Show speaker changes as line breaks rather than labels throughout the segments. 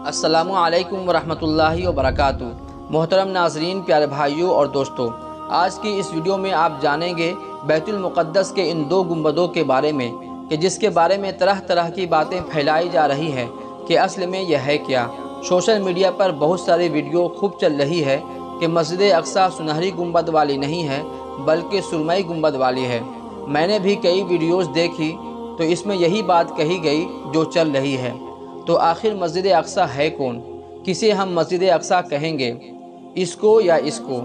अस्सलामु अलैकुम वरहमतुल्लाहि वबरकातुहू। मोहतरम नाज़रीन, प्यारे भाइयों और दोस्तों, आज की इस वीडियो में आप जानेंगे बैतुल मुक़द्दस के इन दो गुंबदों के बारे में कि जिसके बारे में तरह तरह की बातें फैलाई जा रही हैं कि असल में यह है क्या। सोशल मीडिया पर बहुत सारी वीडियो खूब चल रही है कि मस्जिद अक्सा सुनहरी गुंबद वाली नहीं है बल्कि सुरमई गुंबद वाली है। मैंने भी कई वीडियोज़ देखी तो इसमें यही बात कही गई जो चल रही है। तो आखिर मस्जिद अक्सा है कौन, किसे हम मस्जिद अक्सा कहेंगे, इसको या इसको?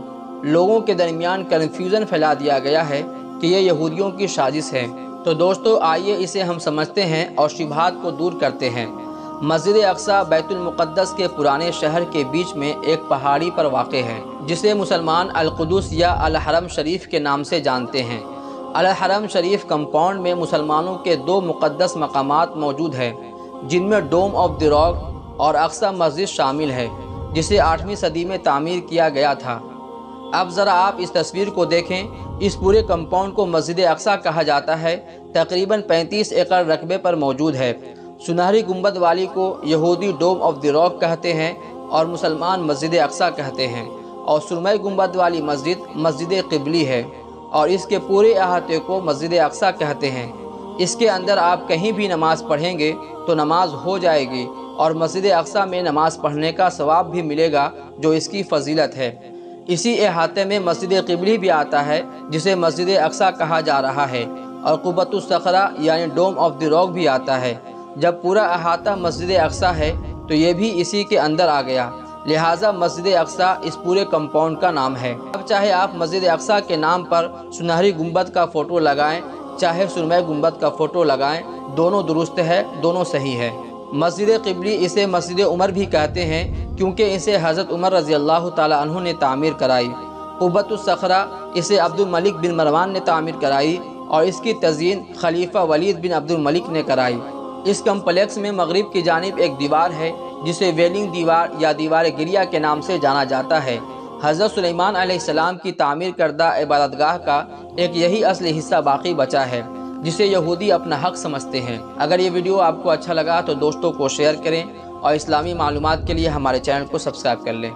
लोगों के दरमियान कन्फ्यूज़न फैला दिया गया है कि ये यहूदियों की साजिश है। तो दोस्तों, आइए इसे हम समझते हैं और शुबहात को दूर करते हैं। मस्जिद अक्सा बैतुल मुक़द्दस के पुराने शहर के बीच में एक पहाड़ी पर वाक़े है जिसे मुसलमान अल-कुदस या अल-हरम शरीफ के नाम से जानते हैं। अल-हरम शरीफ कंपाउंड में मुसलमानों के दो मुक़द्दस मकामात मौजूद हैं जिनमें डोम ऑफ द रॉक और अक्सा मस्जिद शामिल है जिसे 8वीं सदी में तामीर किया गया था। अब ज़रा आप इस तस्वीर को देखें। इस पूरे कंपाउंड को मस्जिद अक्सा कहा जाता है। तकरीबन 35 एकड़ रकबे पर मौजूद है। सुनहरी गुंबद वाली को यहूदी डोम ऑफ द रॉक कहते हैं और मुसलमान मस्जिद अक्सा कहते हैं, और सुरमई गुंबद वाली मस्जिद मस्जिद क़िबली है और इसके पूरे अहाते को मस्जिद अक्सा कहते हैं। इसके अंदर आप कहीं भी नमाज़ पढ़ेंगे तो नमाज हो जाएगी और मस्जिद अक्सा में नमाज़ पढ़ने का सवाब भी मिलेगा जो इसकी फ़जीलत है। इसी अहाते में मस्जिद क़िबली भी आता है जिसे मस्जिद अक्सा कहा जा रहा है, और क़ुब्बतुस सखरा यानी डोम ऑफ द रॉक भी आता है। जब पूरा अहाता मस्जिद अक्सा है तो ये भी इसी के अंदर आ गया, लिहाजा मस्जिद अक्सा इस पूरे कंपाउंड का नाम है। अब चाहे आप मस्जिद अक्सा के नाम पर सुनहरी गुंबद का फ़ोटो लगाएं, चाहे सुरमई गुंबद का फ़ोटो लगाएं, दोनों दुरुस्त है, दोनों सही है। मस्जिद क़िबली इसे मस्जिद उमर भी कहते हैं क्योंकि इसे हज़रत उमर रज़ी अल्लाह ताला अन्हु ने तामीर कराई। क़ुब्बतुस सखरा इसे अब्दुल मलिक बिन मरवान ने तामीर कराई और इसकी तज़यीन खलीफा वलीद बिन अब्दुल मलिक ने कराई। इस कम्प्लेक्स में मगरिब की जानिब एक दीवार है जिसे वेलिंग दीवार या दीवार गिरिया के नाम से जाना जाता है। हज़रत सुलेमान अलैहिस्सलाम की तामीर करदा इबादतगाह का एक यही असली हिस्सा बाकी बचा है जिसे यहूदी अपना हक समझते हैं। अगर ये वीडियो आपको अच्छा लगा तो दोस्तों को शेयर करें और इस्लामी मालूमात के लिए हमारे चैनल को सब्सक्राइब कर लें।